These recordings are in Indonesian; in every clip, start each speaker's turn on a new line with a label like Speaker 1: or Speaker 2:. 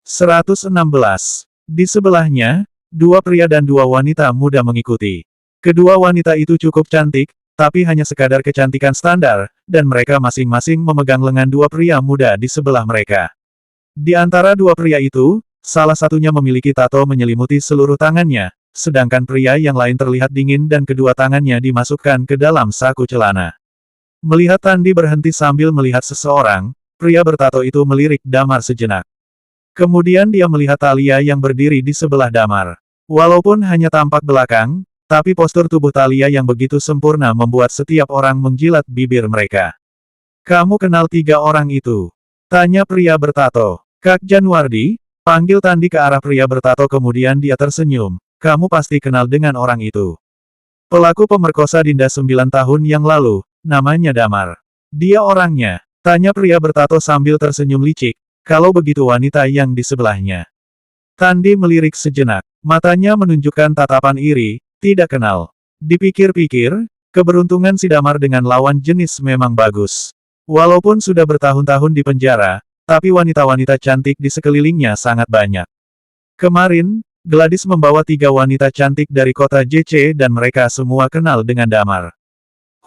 Speaker 1: 116. Di sebelahnya, dua pria dan dua wanita muda mengikuti. Kedua wanita itu cukup cantik, tapi hanya sekadar kecantikan standar, dan mereka masing-masing memegang lengan dua pria muda di sebelah mereka. Di antara dua pria itu, salah satunya memiliki tato menyelimuti seluruh tangannya, sedangkan pria yang lain terlihat dingin dan kedua tangannya dimasukkan ke dalam saku celana. Melihat Tandi berhenti sambil melihat seseorang, pria bertato itu melirik Damar sejenak. Kemudian dia melihat Thalia yang berdiri di sebelah Damar. Walaupun hanya tampak belakang, tapi postur tubuh Thalia yang begitu sempurna membuat setiap orang menjilat bibir mereka. "Kamu kenal tiga orang itu?" tanya pria bertato. "Kak Januardi," panggil Tandi ke arah pria bertato kemudian dia tersenyum. "Kamu pasti kenal dengan orang itu. Pelaku pemerkosa Dinda 9 tahun yang lalu, namanya Damar." "Dia orangnya?" tanya pria bertato sambil tersenyum licik. "Kalau begitu wanita yang di sebelahnya." Tandi melirik sejenak. Matanya menunjukkan tatapan iri, tidak kenal. Dipikir-pikir, keberuntungan si Damar dengan lawan jenis memang bagus. Walaupun sudah bertahun-tahun di penjara, tapi wanita-wanita cantik di sekelilingnya sangat banyak. Kemarin, Gladys membawa tiga wanita cantik dari kota JC dan mereka semua kenal dengan Damar.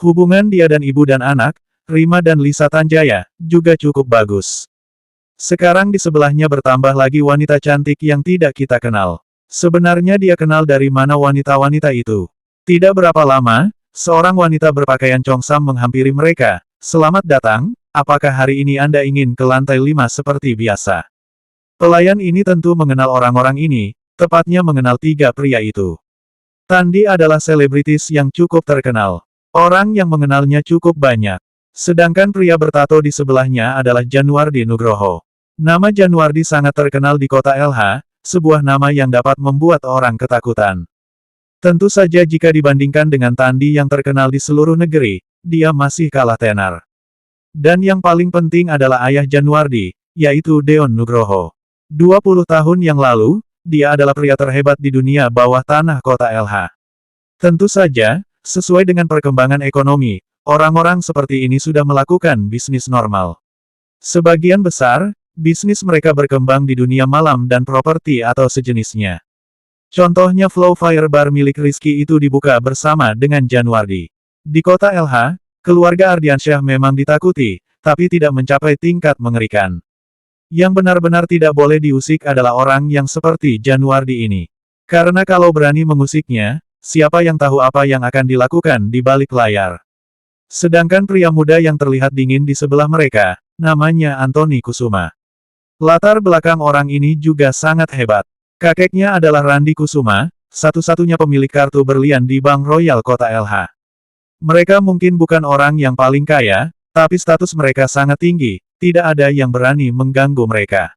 Speaker 1: Hubungan dia dan ibu dan anak, Rima dan Lisa Tanjaya, juga cukup bagus. Sekarang di sebelahnya bertambah lagi wanita cantik yang tidak kita kenal. Sebenarnya dia kenal dari mana wanita-wanita itu. Tidak berapa lama, seorang wanita berpakaian congsam menghampiri mereka. "Selamat datang, apakah hari ini Anda ingin ke lantai 5 seperti biasa?" Pelayan ini tentu mengenal orang-orang ini, tepatnya mengenal tiga pria itu. Tandi adalah selebritis yang cukup terkenal. Orang yang mengenalnya cukup banyak. Sedangkan pria bertato di sebelahnya adalah Januardi Nugroho. Nama Januardi sangat terkenal di kota LH, sebuah nama yang dapat membuat orang ketakutan. Tentu saja jika dibandingkan dengan Tandi yang terkenal di seluruh negeri, dia masih kalah tenar. Dan yang paling penting adalah ayah Januardi, yaitu Deon Nugroho. 20 tahun yang lalu, dia adalah pria terhebat di dunia bawah tanah kota LH. Tentu saja, sesuai dengan perkembangan ekonomi, orang-orang seperti ini sudah melakukan bisnis normal. Sebagian besar, bisnis mereka berkembang di dunia malam dan properti atau sejenisnya. Contohnya Flow Fire Bar milik Rizky itu dibuka bersama dengan Januardi. Di kota LH, keluarga Ardiansyah memang ditakuti, tapi tidak mencapai tingkat mengerikan. Yang benar-benar tidak boleh diusik adalah orang yang seperti Januardi ini. Karena kalau berani mengusiknya, siapa yang tahu apa yang akan dilakukan di balik layar. Sedangkan pria muda yang terlihat dingin di sebelah mereka, namanya Anthony Kusuma. Latar belakang orang ini juga sangat hebat. Kakeknya adalah Randi Kusuma, satu-satunya pemilik kartu berlian di Bank Royal Kota LH. Mereka mungkin bukan orang yang paling kaya, tapi status mereka sangat tinggi, tidak ada yang berani mengganggu mereka.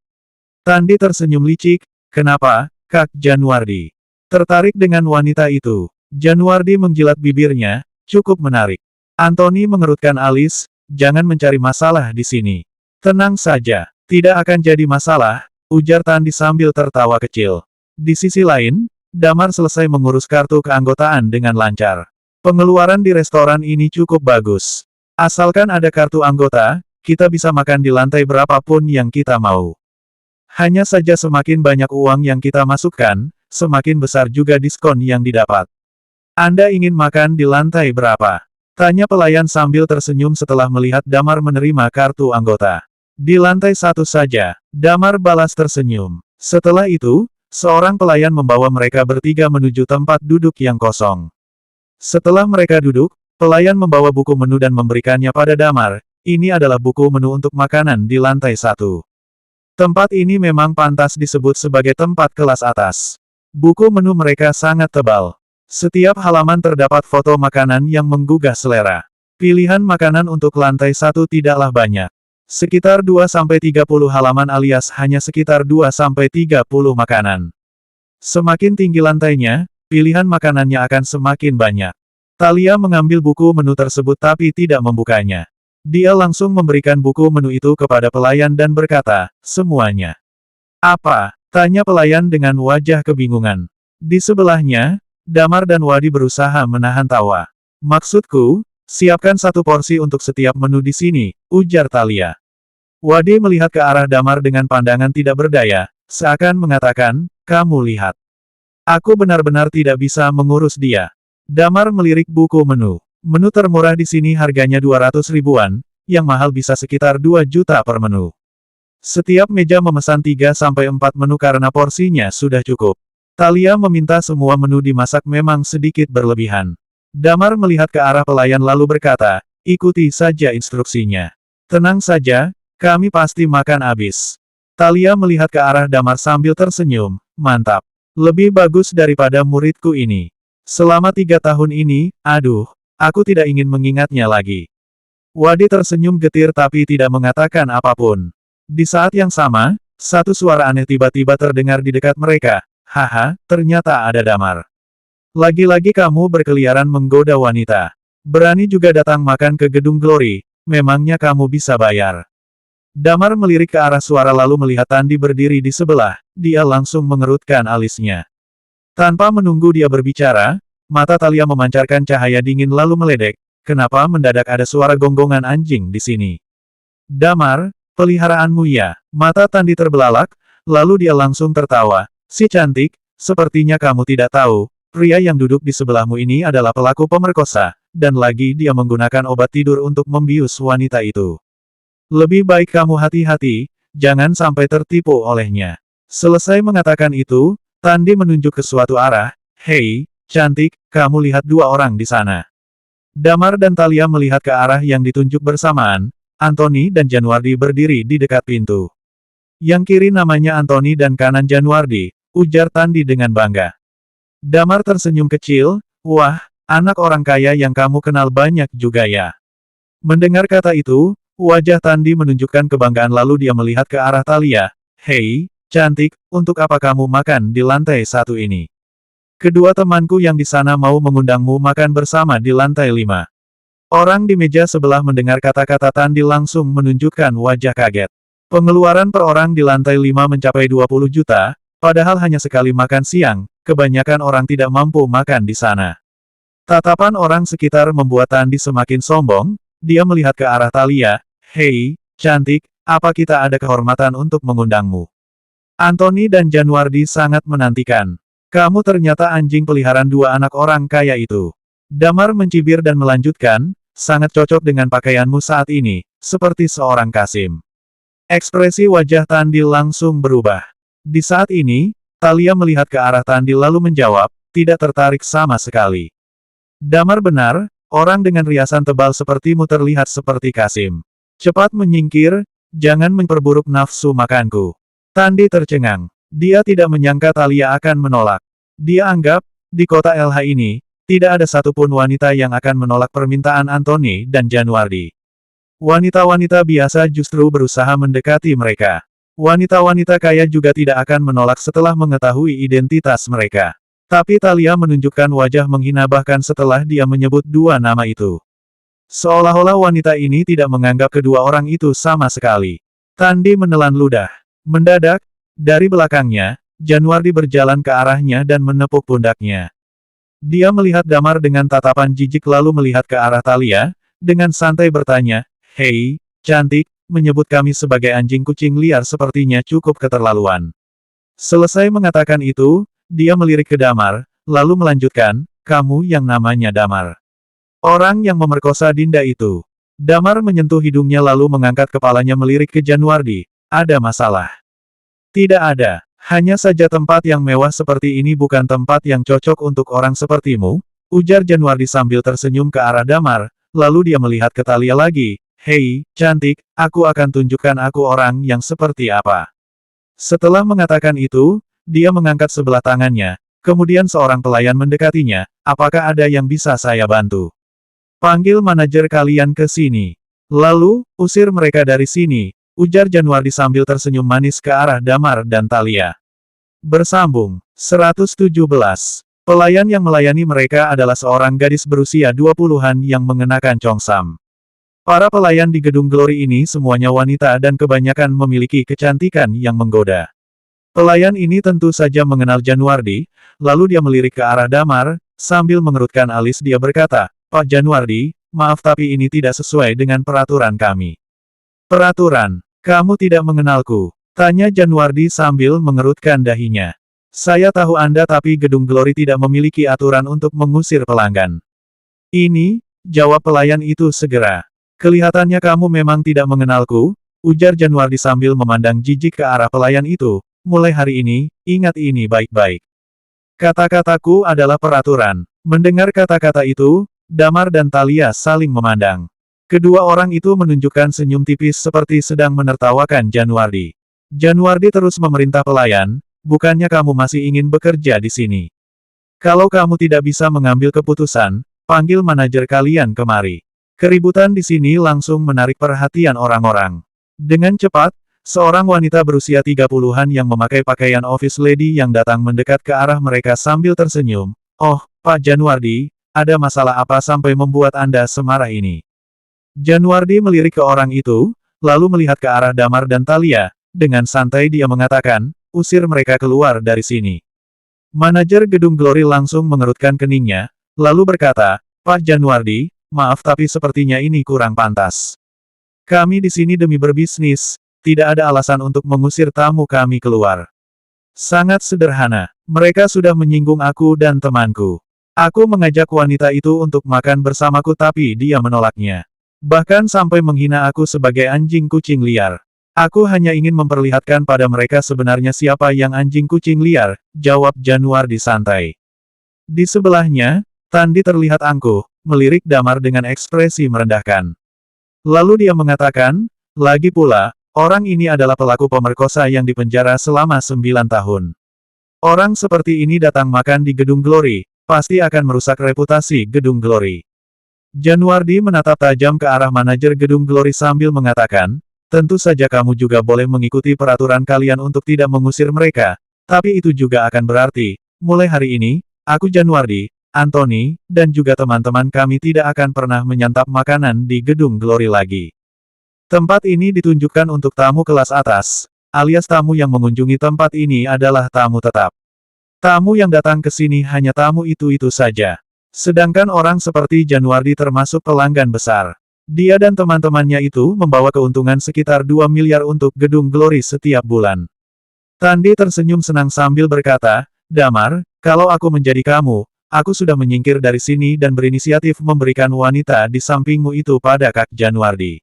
Speaker 1: Tandi tersenyum licik. "Kenapa, Kak Januardi?" Tertarik dengan wanita itu. Januardi menjilat bibirnya, "Cukup menarik." Anthony mengerutkan alis, "Jangan mencari masalah di sini." "Tenang saja. Tidak akan jadi masalah," ujar Tandi sambil tertawa kecil. Di sisi lain, Damar selesai mengurus kartu keanggotaan dengan lancar. Pengeluaran di restoran ini cukup bagus. Asalkan ada kartu anggota, kita bisa makan di lantai berapapun yang kita mau. Hanya saja semakin banyak uang yang kita masukkan, semakin besar juga diskon yang didapat. "Anda ingin makan di lantai berapa?" tanya pelayan sambil tersenyum setelah melihat Damar menerima kartu anggota. "Di lantai 1 saja," Damar balas tersenyum. Setelah itu, seorang pelayan membawa mereka bertiga menuju tempat duduk yang kosong. Setelah mereka duduk, pelayan membawa buku menu dan memberikannya pada Damar. Ini adalah buku menu untuk makanan di lantai 1. Tempat ini memang pantas disebut sebagai tempat kelas atas. Buku menu mereka sangat tebal. Setiap halaman terdapat foto makanan yang menggugah selera. Pilihan makanan untuk lantai 1 tidaklah banyak. Sekitar 2-30 halaman alias hanya sekitar 2-30 makanan. Semakin tinggi lantainya, pilihan makanannya akan semakin banyak. Thalia mengambil buku menu tersebut tapi tidak membukanya. Dia langsung memberikan buku menu itu kepada pelayan dan berkata, "Semuanya." "Apa?" tanya pelayan dengan wajah kebingungan. Di sebelahnya, Damar dan Wadi berusaha menahan tawa. "Maksudku, siapkan satu porsi untuk setiap menu di sini," ujar Thalia. Wadi melihat ke arah Damar dengan pandangan tidak berdaya, seakan mengatakan, kamu lihat. Aku benar-benar tidak bisa mengurus dia. Damar melirik buku menu. Menu termurah di sini harganya 200 ribuan, yang mahal bisa sekitar 2 juta per menu. Setiap meja memesan 3-4 menu karena porsinya sudah cukup. Thalia meminta semua menu dimasak memang sedikit berlebihan. Damar melihat ke arah pelayan lalu berkata, ikuti saja instruksinya. Tenang saja, kami pasti makan habis. Thalia melihat ke arah Damar sambil tersenyum, mantap. Lebih bagus daripada muridku ini. Selama 3 tahun ini, aduh, aku tidak ingin mengingatnya lagi. Wadi tersenyum getir tapi tidak mengatakan apapun. Di saat yang sama, satu suara aneh tiba-tiba terdengar di dekat mereka. Haha, ternyata ada Damar. Lagi-lagi kamu berkeliaran menggoda wanita. Berani juga datang makan ke gedung Glory, memangnya kamu bisa bayar. Damar melirik ke arah suara lalu melihat Tandi berdiri di sebelah, dia langsung mengerutkan alisnya. Tanpa menunggu dia berbicara, mata Thalia memancarkan cahaya dingin lalu meledek, kenapa mendadak ada suara gonggongan anjing di sini? Damar, peliharaanmu ya? Mata Tandi terbelalak, lalu dia langsung tertawa, si cantik, sepertinya kamu tidak tahu, pria yang duduk di sebelahmu ini adalah pelaku pemerkosa, dan lagi dia menggunakan obat tidur untuk membius wanita itu. Lebih baik kamu hati-hati, jangan sampai tertipu olehnya. Selesai mengatakan itu, Tandi menunjuk ke suatu arah, hei, cantik, kamu lihat 2 orang di sana. Damar dan Thalia melihat ke arah yang ditunjuk bersamaan, Anthony dan Januardi berdiri di dekat pintu. Yang kiri namanya Anthony dan kanan Januardi, ujar Tandi dengan bangga. Damar tersenyum kecil, wah, anak orang kaya yang kamu kenal banyak juga ya. Mendengar kata itu, wajah Tandi menunjukkan kebanggaan lalu dia melihat ke arah Thalia. Hei, cantik, untuk apa kamu makan di lantai 1 ini? Kedua temanku yang di sana mau mengundangmu makan bersama di lantai 5. Orang di meja sebelah mendengar kata-kata Tandi langsung menunjukkan wajah kaget. Pengeluaran per orang di lantai 5 mencapai 20 juta, padahal hanya sekali makan siang, kebanyakan orang tidak mampu makan di sana. Tatapan orang sekitar membuat Tandi semakin sombong. Dia melihat ke arah Thalia, hei, cantik, apa kita ada kehormatan untuk mengundangmu? Anthony dan Januardi sangat menantikan. Kamu ternyata anjing peliharaan 2 anak orang kaya itu. Damar mencibir dan melanjutkan, sangat cocok dengan pakaianmu saat ini, seperti seorang Kasim. Ekspresi wajah Tandi langsung berubah. Di saat ini, Thalia melihat ke arah Tandi lalu menjawab, tidak tertarik sama sekali. Damar benar, orang dengan riasan tebal sepertimu terlihat seperti Kasim. Cepat menyingkir, jangan memperburuk nafsu makanku. Tandi tercengang. Dia tidak menyangka Thalia akan menolak. Dia anggap, di kota LH ini, tidak ada satupun wanita yang akan menolak permintaan Anthony dan Januardi. Wanita-wanita biasa justru berusaha mendekati mereka. Wanita-wanita kaya juga tidak akan menolak setelah mengetahui identitas mereka. Tapi Thalia menunjukkan wajah menghina bahkan setelah dia menyebut 2 nama itu. Seolah-olah wanita ini tidak menganggap kedua orang itu sama sekali. Tandi menelan ludah. Mendadak, dari belakangnya, Januardi berjalan ke arahnya dan menepuk pundaknya. Dia melihat Damar dengan tatapan jijik lalu melihat ke arah Thalia, dengan santai bertanya, hei, cantik, menyebut kami sebagai anjing kucing liar sepertinya cukup keterlaluan. Selesai mengatakan itu, dia melirik ke Damar, lalu melanjutkan, kamu yang namanya Damar. Orang yang memerkosa Dinda itu. Damar menyentuh hidungnya lalu mengangkat kepalanya melirik ke Januardi, ada masalah? Tidak ada, hanya saja tempat yang mewah seperti ini bukan tempat yang cocok untuk orang sepertimu, ujar Januardi sambil tersenyum ke arah Damar, lalu dia melihat ke Thalia lagi, hei, cantik, aku akan tunjukkan aku orang yang seperti apa. Setelah mengatakan itu, dia mengangkat sebelah tangannya, kemudian seorang pelayan mendekatinya, apakah ada yang bisa saya bantu? Panggil manajer kalian ke sini. Lalu, usir mereka dari sini, ujar Januardi sambil tersenyum manis ke arah Damar dan Thalia. Bersambung. 117. Pelayan yang melayani mereka adalah seorang gadis berusia 20-an yang mengenakan congsam. Para pelayan di gedung Glory ini semuanya wanita dan kebanyakan memiliki kecantikan yang menggoda. Pelayan ini tentu saja mengenal Januardi, lalu dia melirik ke arah Damar, sambil mengerutkan alis dia berkata, Pak Januardi, maaf tapi ini tidak sesuai dengan peraturan kami. Peraturan? Kamu tidak mengenalku. Tanya Januardi sambil mengerutkan dahinya. Saya tahu Anda tapi Gedung Glory tidak memiliki aturan untuk mengusir pelanggan. Ini, jawab pelayan itu segera. Kelihatannya kamu memang tidak mengenalku, ujar Januardi sambil memandang jijik ke arah pelayan itu. Mulai hari ini, ingat ini baik-baik. Kata-kataku adalah peraturan. Mendengar kata-kata itu, Damar dan Thalia saling memandang. Kedua orang itu menunjukkan senyum tipis seperti sedang menertawakan Januardi. Januardi terus memerintah pelayan, bukannya kamu masih ingin bekerja di sini? Kalau kamu tidak bisa mengambil keputusan, panggil manajer kalian kemari. Keributan di sini langsung menarik perhatian orang-orang. Dengan cepat, seorang wanita berusia 30-an yang memakai pakaian office lady yang datang mendekat ke arah mereka sambil tersenyum. Oh, Pak Januardi, ada masalah apa sampai membuat Anda semarah ini? Januardi melirik ke orang itu, lalu melihat ke arah Damar dan Thalia. Dengan santai dia mengatakan, usir mereka keluar dari sini. Manajer Gedung Glory langsung mengerutkan keningnya, lalu berkata, Pak Januardi, maaf tapi sepertinya ini kurang pantas. Kami di sini demi berbisnis, tidak ada alasan untuk mengusir tamu kami keluar. Sangat sederhana, mereka sudah menyinggung aku dan temanku. Aku mengajak wanita itu untuk makan bersamaku tapi dia menolaknya. Bahkan sampai menghina aku sebagai anjing kucing liar. Aku hanya ingin memperlihatkan pada mereka sebenarnya siapa yang anjing kucing liar, jawab Januardi santai. Di sebelahnya, Tandi terlihat angkuh, melirik Damar dengan ekspresi merendahkan. Lalu dia mengatakan, lagi pula, orang ini adalah pelaku pemerkosa yang dipenjara selama 9 tahun. Orang seperti ini datang makan di Gedung Glory, pasti akan merusak reputasi Gedung Glory. Januardi menatap tajam ke arah manajer Gedung Glory sambil mengatakan, tentu saja kamu juga boleh mengikuti peraturan kalian untuk tidak mengusir mereka, tapi itu juga akan berarti, mulai hari ini, aku Januardi, Anthony, dan juga teman-teman kami tidak akan pernah menyantap makanan di Gedung Glory lagi. Tempat ini ditunjukkan untuk tamu kelas atas, alias tamu yang mengunjungi tempat ini adalah tamu tetap. Tamu yang datang ke sini hanya tamu itu-itu saja. Sedangkan orang seperti Januardi termasuk pelanggan besar. Dia dan teman-temannya itu membawa keuntungan sekitar 2 miliar untuk Gedung Glory setiap bulan. Tandi tersenyum senang sambil berkata, Damar, kalau aku menjadi kamu, aku sudah menyingkir dari sini dan berinisiatif memberikan wanita di sampingmu itu pada Kak Januardi.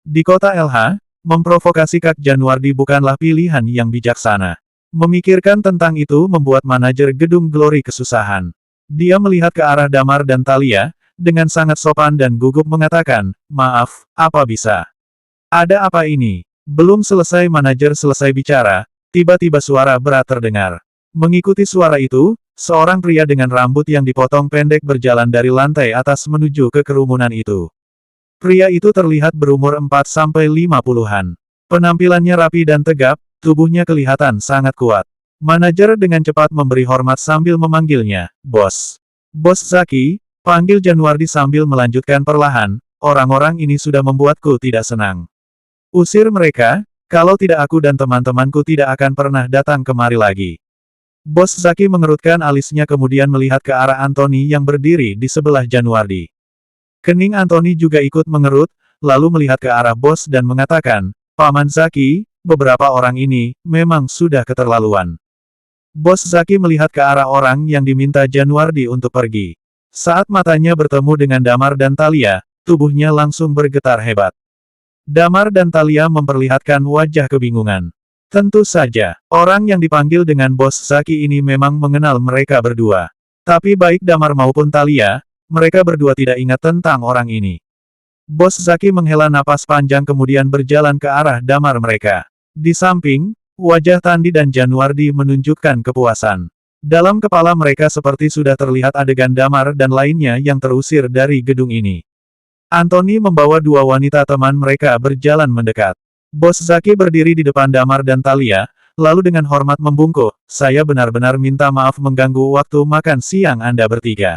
Speaker 1: Di kota LH, memprovokasi Kak Januardi bukanlah pilihan yang bijaksana. Memikirkan tentang itu membuat manajer Gedung Glory kesusahan. Dia melihat ke arah Damar dan Thalia, dengan sangat sopan dan gugup mengatakan, maaf, apa bisa? Ada apa ini? Belum selesai manajer selesai bicara, tiba-tiba suara berat terdengar. Mengikuti suara itu, seorang pria dengan rambut yang dipotong pendek berjalan dari lantai atas menuju ke kerumunan itu. Pria itu terlihat berumur 4-50-an. Penampilannya rapi dan tegap, tubuhnya kelihatan sangat kuat. Manajer dengan cepat memberi hormat sambil memanggilnya, Bos. Bos Zaki, panggil Januardi sambil melanjutkan perlahan, orang-orang ini sudah membuatku tidak senang. Usir mereka, kalau tidak aku dan teman-temanku tidak akan pernah datang kemari lagi. Bos Zaki mengerutkan alisnya kemudian melihat ke arah Anthony yang berdiri di sebelah Januardi. Kening Anthony juga ikut mengerut, lalu melihat ke arah bos dan mengatakan, Paman Zaki, beberapa orang ini, memang sudah keterlaluan. Bos Zaki melihat ke arah orang yang diminta Januardi untuk pergi. Saat matanya bertemu dengan Damar dan Thalia, tubuhnya langsung bergetar hebat. Damar dan Thalia memperlihatkan wajah kebingungan. Tentu saja, orang yang dipanggil dengan Bos Zaki ini memang mengenal mereka berdua. Tapi baik Damar maupun Thalia, mereka berdua tidak ingat tentang orang ini. Bos Zaki menghela napas panjang kemudian berjalan ke arah Damar mereka. Di samping, wajah Tandi dan Januardi menunjukkan kepuasan. Dalam kepala mereka seperti sudah terlihat adegan Damar dan lainnya yang terusir dari gedung ini. Anthony membawa dua wanita teman mereka berjalan mendekat. Bos Zaki berdiri di depan Damar dan Thalia, lalu dengan hormat membungkuk, saya benar-benar minta maaf mengganggu waktu makan siang Anda bertiga.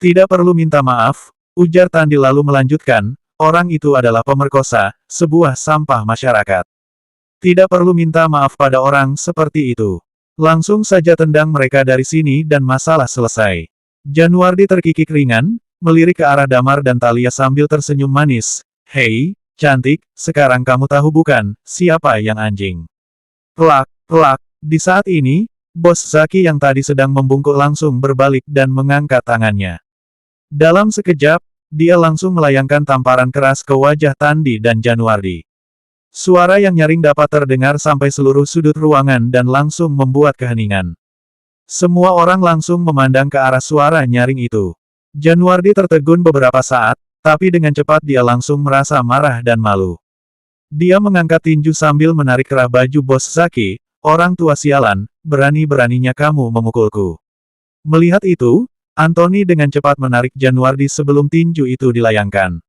Speaker 1: Tidak perlu minta maaf, ujar Tandi lalu melanjutkan, orang itu adalah pemerkosa, sebuah sampah masyarakat. Tidak perlu minta maaf pada orang seperti itu. Langsung saja tendang mereka dari sini dan masalah selesai. Januardi terkikik ringan, melirik ke arah Damar dan Thalia sambil tersenyum manis. Hei, cantik, sekarang kamu tahu bukan, siapa yang anjing? Plak, plak. Di saat ini, Bos Zaki yang tadi sedang membungkuk langsung berbalik dan mengangkat tangannya. Dalam sekejap, dia langsung melayangkan tamparan keras ke wajah Tandi dan Januardi. Suara yang nyaring dapat terdengar sampai seluruh sudut ruangan dan langsung membuat keheningan. Semua orang langsung memandang ke arah suara nyaring itu. Januardi tertegun beberapa saat, tapi dengan cepat dia langsung merasa marah dan malu. Dia mengangkat tinju sambil menarik kerah baju Bos Zaki. Orang tua sialan, berani-beraninya kamu memukulku. Melihat itu, Anthony dengan cepat menarik Januardi sebelum tinju itu dilayangkan.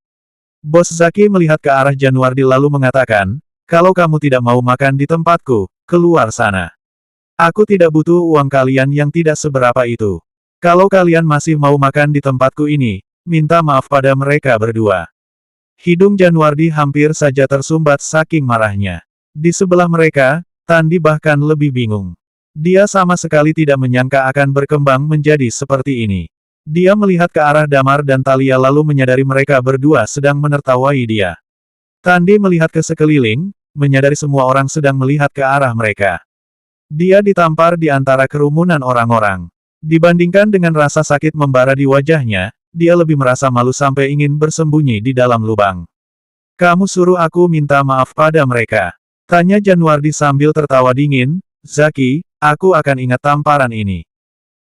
Speaker 1: Bos Zaki melihat ke arah Januardi lalu mengatakan, kalau kamu tidak mau makan di tempatku, keluar sana. Aku tidak butuh uang kalian yang tidak seberapa itu. Kalau kalian masih mau makan di tempatku ini, minta maaf pada mereka berdua. Hidung Januardi hampir saja tersumbat saking marahnya. Di sebelah mereka, Tandi bahkan lebih bingung. Dia sama sekali tidak menyangka akan berkembang menjadi seperti ini. Dia melihat ke arah Damar dan Thalia lalu menyadari mereka berdua sedang menertawai dia. Tandi melihat ke sekeliling, menyadari semua orang sedang melihat ke arah mereka. Dia ditampar di antara kerumunan orang-orang. Dibandingkan dengan rasa sakit membara di wajahnya, dia lebih merasa malu sampai ingin bersembunyi di dalam lubang. Kamu suruh aku minta maaf pada mereka? Tanya Januardi sambil tertawa dingin. Zaki, aku akan ingat tamparan ini.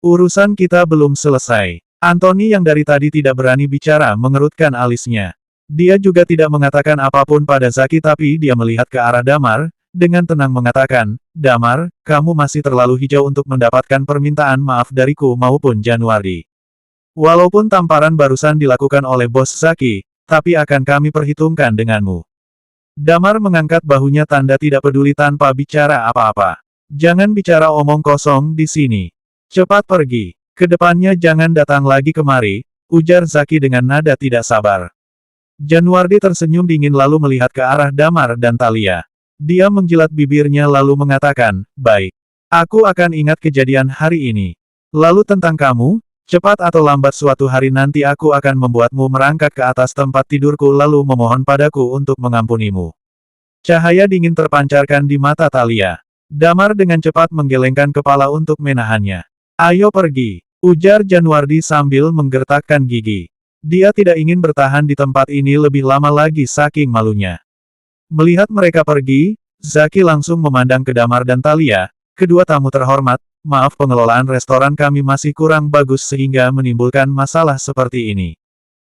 Speaker 1: Urusan kita belum selesai. Anthony yang dari tadi tidak berani bicara mengerutkan alisnya. Dia juga tidak mengatakan apapun pada Zaki tapi dia melihat ke arah Damar, dengan tenang mengatakan, Damar, kamu masih terlalu hijau untuk mendapatkan permintaan maaf dariku maupun Januardi. Walaupun tamparan barusan dilakukan oleh Bos Zaki, tapi akan kami perhitungkan denganmu. Damar mengangkat bahunya tanda tidak peduli tanpa bicara apa-apa. Jangan bicara omong kosong di sini. Cepat pergi. Kedepannya jangan datang lagi kemari, ujar Zaki dengan nada tidak sabar. Januardi tersenyum dingin lalu melihat ke arah Damar dan Thalia. Dia menjilat bibirnya lalu mengatakan, baik. Aku akan ingat kejadian hari ini. Lalu tentang kamu, cepat atau lambat suatu hari nanti aku akan membuatmu merangkak ke atas tempat tidurku lalu memohon padaku untuk mengampunimu. Cahaya dingin terpancarkan di mata Thalia. Damar dengan cepat menggelengkan kepala untuk menahannya. Ayo pergi, ujar Januardi sambil menggertakkan gigi. Dia tidak ingin bertahan di tempat ini lebih lama lagi saking malunya. Melihat mereka pergi, Zaki langsung memandang ke Damar dan Thalia. Kedua tamu terhormat, maaf pengelolaan restoran kami masih kurang bagus sehingga menimbulkan masalah seperti ini.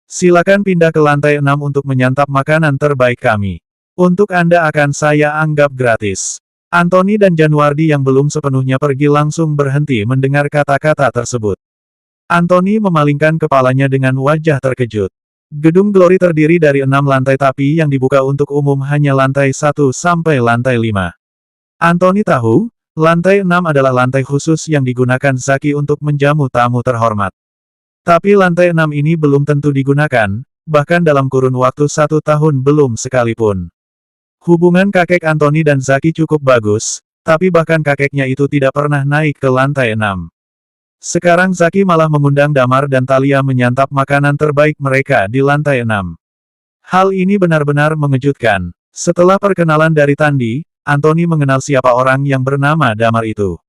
Speaker 1: Silakan pindah ke lantai 6 untuk menyantap makanan terbaik kami. Untuk Anda akan saya anggap gratis. Anthony dan Januardi yang belum sepenuhnya pergi langsung berhenti mendengar kata-kata tersebut. Anthony memalingkan kepalanya dengan wajah terkejut. Gedung Glory terdiri dari 6 lantai tapi yang dibuka untuk umum hanya lantai 1 sampai lantai 5. Anthony tahu, lantai 6 adalah lantai khusus yang digunakan Zaki untuk menjamu tamu terhormat. Tapi lantai 6 ini belum tentu digunakan, bahkan dalam kurun waktu 1 tahun belum sekalipun. Hubungan kakek Anthony dan Zaki cukup bagus, tapi bahkan kakeknya itu tidak pernah naik ke lantai 6. Sekarang Zaki malah mengundang Damar dan Thalia menyantap makanan terbaik mereka di lantai 6. Hal ini benar-benar mengejutkan. Setelah perkenalan dari Tandi, Anthony mengenal siapa orang yang bernama Damar itu.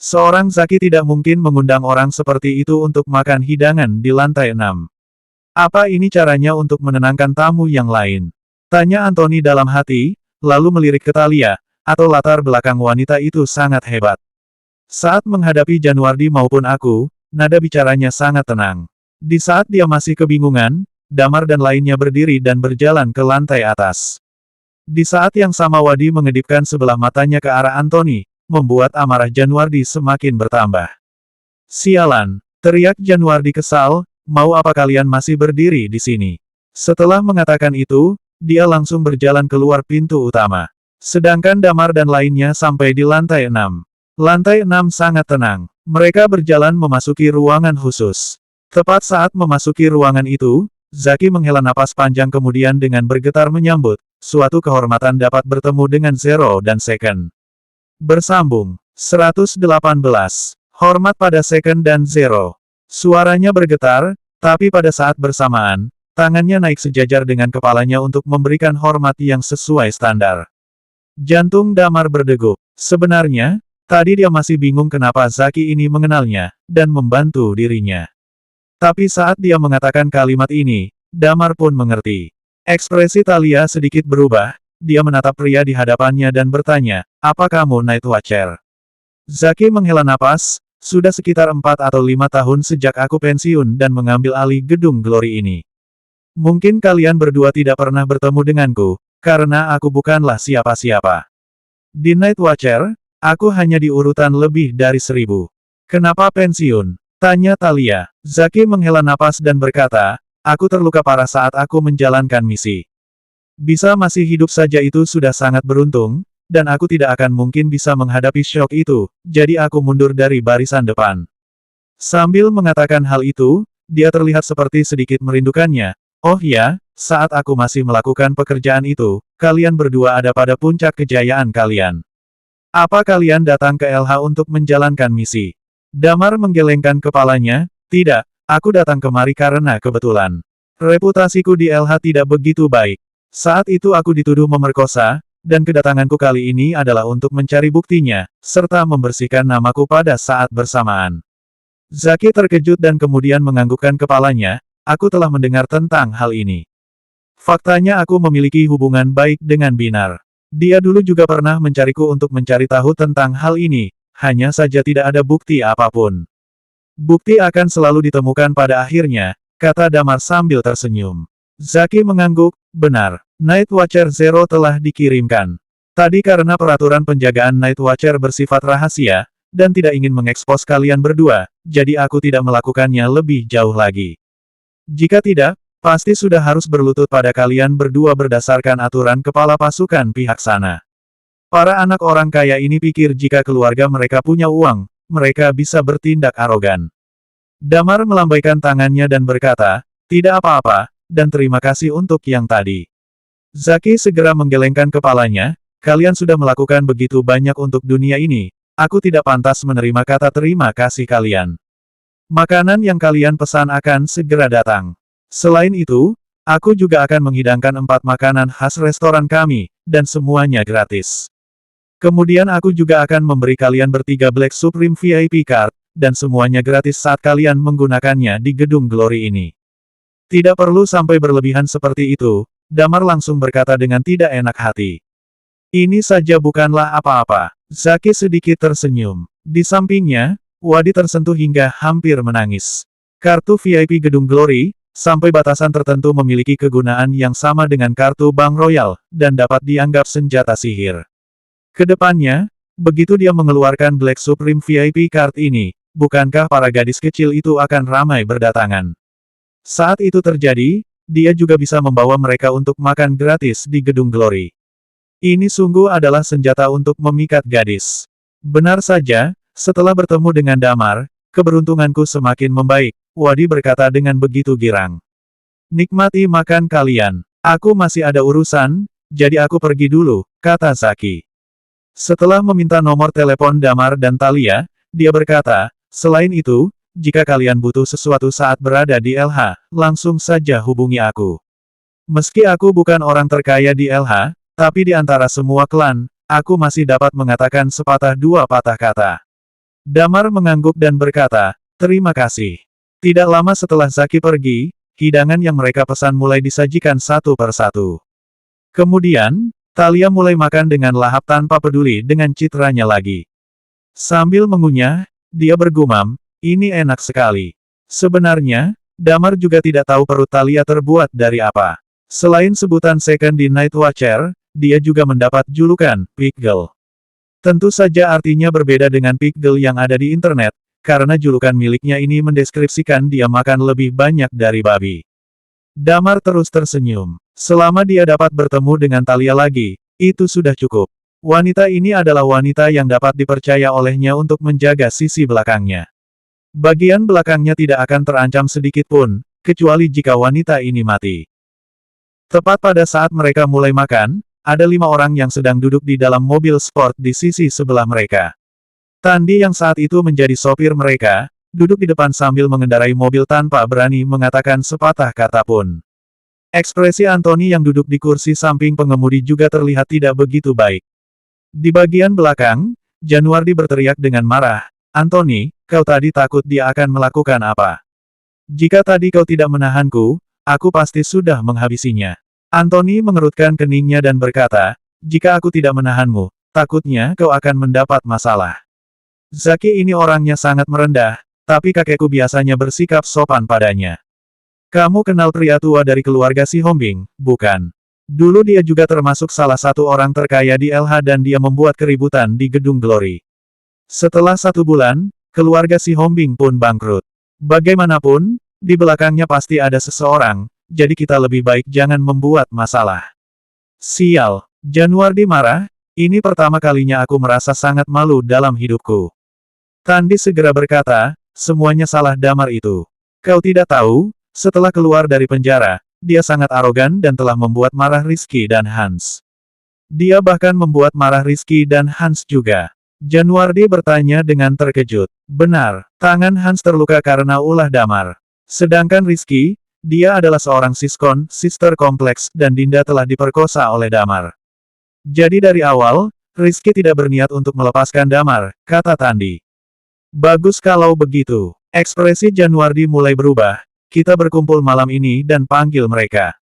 Speaker 1: Seorang Zaki tidak mungkin mengundang orang seperti itu untuk makan hidangan di lantai 6. Apa ini caranya untuk menenangkan tamu yang lain? Tanya Anthony dalam hati, lalu melirik ke Thalia, atau latar belakang wanita itu sangat hebat. Saat menghadapi Januardi maupun aku, nada bicaranya sangat tenang. Di saat dia masih kebingungan, Damar dan lainnya berdiri dan berjalan ke lantai atas. Di saat yang sama Wadi mengedipkan sebelah matanya ke arah Anthony, membuat amarah Januardi semakin bertambah. Sialan, teriak Januardi kesal, mau apa kalian masih berdiri di sini? Setelah mengatakan itu, dia langsung berjalan keluar pintu utama. Sedangkan Damar dan lainnya sampai di lantai 6. Lantai 6 sangat tenang. Mereka berjalan memasuki ruangan khusus. Tepat saat memasuki ruangan itu, Zaki menghela napas panjang kemudian dengan bergetar menyambut, suatu kehormatan dapat bertemu dengan Zero dan Second. Bersambung. 118. Hormat pada Second dan Zero. Suaranya bergetar, tapi pada saat bersamaan, tangannya naik sejajar dengan kepalanya untuk memberikan hormat yang sesuai standar. Jantung Damar berdegup. Sebenarnya, tadi dia masih bingung kenapa Zaki ini mengenalnya, dan membantu dirinya. Tapi saat dia mengatakan kalimat ini, Damar pun mengerti. Ekspresi Thalia sedikit berubah, dia menatap pria di hadapannya dan bertanya, "Apa kamu Night Watcher?" Zaki menghela napas, sudah sekitar 4 atau 5 tahun sejak aku pensiun dan mengambil alih gedung Glory ini. Mungkin kalian berdua tidak pernah bertemu denganku, karena aku bukanlah siapa-siapa. Di Night Watcher, aku hanya di urutan lebih dari 1000. Kenapa pensiun? Tanya Thalia. Zaki menghela napas dan berkata, aku terluka parah saat aku menjalankan misi. Bisa masih hidup saja itu sudah sangat beruntung, dan aku tidak akan mungkin bisa menghadapi syok itu, jadi aku mundur dari barisan depan. Sambil mengatakan hal itu, dia terlihat seperti sedikit merindukannya. Oh ya, saat aku masih melakukan pekerjaan itu, kalian berdua ada pada puncak kejayaan kalian. Apa kalian datang ke LH untuk menjalankan misi? Damar menggelengkan kepalanya, tidak, aku datang kemari karena kebetulan. Reputasiku di LH tidak begitu baik. Saat itu aku dituduh memerkosa, dan kedatanganku kali ini adalah untuk mencari buktinya, serta membersihkan namaku pada saat bersamaan. Zaki terkejut dan kemudian menganggukkan kepalanya, aku telah mendengar tentang hal ini. Faktanya aku memiliki hubungan baik dengan Binar. Dia dulu juga pernah mencariku untuk mencari tahu tentang hal ini, hanya saja tidak ada bukti apapun. Bukti akan selalu ditemukan pada akhirnya, kata Damar sambil tersenyum. Zaki mengangguk, benar, Night Watcher Zero telah dikirimkan. Tadi karena peraturan penjagaan Night Watcher bersifat rahasia, dan tidak ingin mengekspos kalian berdua, jadi aku tidak melakukannya lebih jauh lagi. Jika tidak, pasti sudah harus berlutut pada kalian berdua berdasarkan aturan kepala pasukan pihak sana. Para anak orang kaya ini pikir jika keluarga mereka punya uang, mereka bisa bertindak arogan. Damar melambaikan tangannya dan berkata, tidak apa-apa, dan terima kasih untuk yang tadi. Zaki segera menggelengkan kepalanya, kalian sudah melakukan begitu banyak untuk dunia ini, aku tidak pantas menerima kata terima kasih kalian. Makanan yang kalian pesan akan segera datang. Selain itu, aku juga akan menghidangkan 4 makanan khas restoran kami, dan semuanya gratis. Kemudian aku juga akan memberi kalian bertiga Black Supreme VIP card, dan semuanya gratis saat kalian menggunakannya di gedung Glory ini. Tidak perlu sampai berlebihan seperti itu, Damar langsung berkata dengan tidak enak hati. Ini saja bukanlah apa-apa. Zaki sedikit tersenyum. Di sampingnya, Wadi tersentuh hingga hampir menangis. Kartu VIP Gedung Glory, sampai batasan tertentu memiliki kegunaan yang sama dengan kartu Bank Royal, dan dapat dianggap senjata sihir. Kedepannya, begitu dia mengeluarkan Black Supreme VIP Card ini, bukankah para gadis kecil itu akan ramai berdatangan? Saat itu terjadi, dia juga bisa membawa mereka untuk makan gratis di Gedung Glory. Ini sungguh adalah senjata untuk memikat gadis. Benar saja, setelah bertemu dengan Damar, keberuntunganku semakin membaik, Wadi berkata dengan begitu girang. Nikmati makan kalian. Aku masih ada urusan, jadi aku pergi dulu, kata Zaki. Setelah meminta nomor telepon Damar dan Thalia, dia berkata, selain itu, jika kalian butuh sesuatu saat berada di LH, langsung saja hubungi aku. Meski aku bukan orang terkaya di LH, tapi di antara semua klan, aku masih dapat mengatakan sepatah dua patah kata. Damar mengangguk dan berkata, terima kasih. Tidak lama setelah Zaki pergi, hidangan yang mereka pesan mulai disajikan satu persatu. Kemudian, Thalia mulai makan dengan lahap tanpa peduli dengan citranya lagi. Sambil mengunyah, dia bergumam, ini enak sekali. Sebenarnya, Damar juga tidak tahu perut Thalia terbuat dari apa. Selain sebutan second di Night Watcher, dia juga mendapat julukan, Pig Girl. Tentu saja artinya berbeda dengan Pig Girl yang ada di internet, karena julukan miliknya ini mendeskripsikan dia makan lebih banyak dari babi. Damar terus tersenyum. Selama dia dapat bertemu dengan Thalia lagi, itu sudah cukup. Wanita ini adalah wanita yang dapat dipercaya olehnya untuk menjaga sisi belakangnya. Bagian belakangnya tidak akan terancam sedikit pun, kecuali jika wanita ini mati. Tepat pada saat mereka mulai makan, ada 5 orang yang sedang duduk di dalam mobil sport di sisi sebelah mereka. Tandi yang saat itu menjadi sopir mereka, duduk di depan sambil mengendarai mobil tanpa berani mengatakan sepatah kata pun. Ekspresi Anthony yang duduk di kursi samping pengemudi juga terlihat tidak begitu baik. Di bagian belakang, Januardi berteriak dengan marah, Anthony, kau tadi takut dia akan melakukan apa? Jika tadi kau tidak menahanku, aku pasti sudah menghabisinya. Anthony mengerutkan keningnya dan berkata, jika aku tidak menahanmu, takutnya kau akan mendapat masalah. Zaki ini orangnya sangat merendah, tapi kakekku biasanya bersikap sopan padanya. Kamu kenal pria tua dari keluarga Si Hombing, bukan? Dulu dia juga termasuk salah satu orang terkaya di LH dan dia membuat keributan di Gedung Glory. Setelah 1 bulan, keluarga Si Hombing pun bangkrut. Bagaimanapun, di belakangnya pasti ada seseorang, jadi kita lebih baik jangan membuat masalah. Sial, Januardi marah, ini pertama kalinya aku merasa sangat malu dalam hidupku. Tandi segera berkata, semuanya salah Damar itu. Kau tidak tahu, setelah keluar dari penjara, dia sangat arogan dan telah membuat marah Rizky dan Hans. Dia bahkan membuat marah Rizky dan Hans juga. Januardi bertanya dengan terkejut. Benar, tangan Hans terluka karena ulah Damar. Sedangkan Rizky, dia adalah seorang siskon, sister kompleks, dan Dinda telah diperkosa oleh Damar. Jadi dari awal, Rizky tidak berniat untuk melepaskan Damar, kata Tandi. Bagus kalau begitu. Ekspresi Januardi mulai berubah. Kita berkumpul malam ini dan panggil mereka.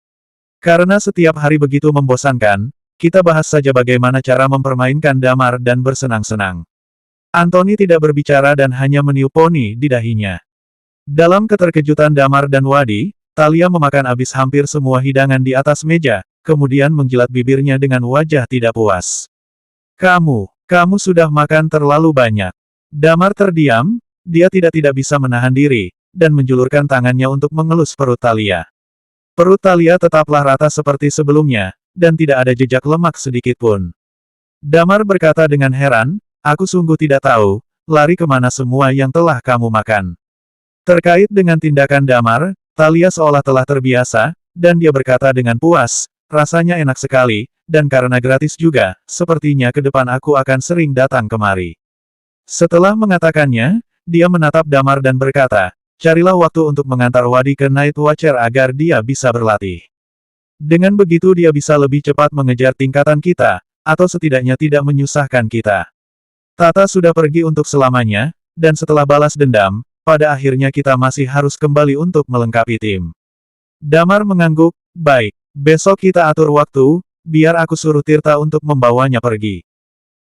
Speaker 1: Karena setiap hari begitu membosankan, kita bahas saja bagaimana cara mempermainkan Damar dan bersenang-senang. Anthony tidak berbicara dan hanya meniup poni di dahinya. Dalam keterkejutan Damar dan Wadi, Talia memakan habis hampir semua hidangan di atas meja, kemudian menjilat bibirnya dengan wajah tidak puas. Kamu sudah makan terlalu banyak. Damar terdiam, dia tidak bisa menahan diri, dan menjulurkan tangannya untuk mengelus perut Talia. Perut Talia tetaplah rata seperti sebelumnya, dan tidak ada jejak lemak sedikit pun. Damar berkata dengan heran, aku sungguh tidak tahu, lari kemana semua yang telah kamu makan. Terkait dengan tindakan Damar, Talia seolah telah terbiasa, dan dia berkata dengan puas, rasanya enak sekali, dan karena gratis juga, sepertinya ke depan aku akan sering datang kemari. Setelah mengatakannya, dia menatap Damar dan berkata, carilah waktu untuk mengantar Wadi ke Night Watcher agar dia bisa berlatih. Dengan begitu dia bisa lebih cepat mengejar tingkatan kita, atau setidaknya tidak menyusahkan kita. Tata sudah pergi untuk selamanya, dan setelah balas dendam, pada akhirnya kita masih harus kembali untuk melengkapi tim. Damar mengangguk, baik, besok kita atur waktu, biar aku suruh Tirta untuk membawanya pergi.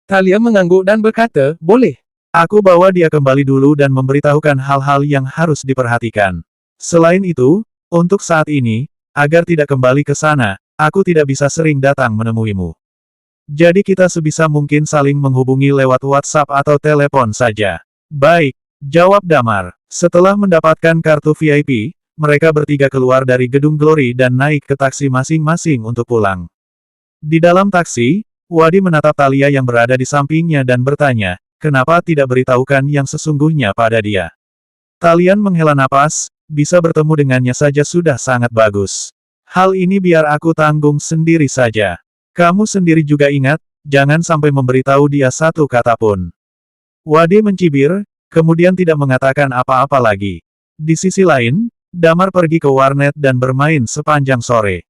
Speaker 2: Talia mengangguk dan berkata, boleh.
Speaker 1: Aku bawa dia kembali dulu dan memberitahukan hal-hal yang harus diperhatikan. Selain itu, untuk saat ini, agar tidak kembali ke sana, aku tidak bisa sering datang menemuimu. Jadi kita sebisa mungkin saling menghubungi lewat WhatsApp atau telepon saja. Baik, jawab Damar. Setelah mendapatkan kartu VIP, mereka bertiga keluar dari Gedung Glory dan naik ke taksi masing-masing untuk pulang. Di dalam taksi, Wadi menatap Talia yang berada di sampingnya dan bertanya, kenapa tidak beritahukan yang sesungguhnya pada dia? Talian menghela napas, bisa bertemu dengannya saja sudah sangat bagus. Hal ini biar aku tanggung sendiri saja. Kamu sendiri juga ingat, jangan sampai memberitahu dia satu kata pun. Wadi mencibir, kemudian tidak mengatakan apa-apa lagi. Di sisi lain, Damar pergi ke warnet dan bermain sepanjang sore.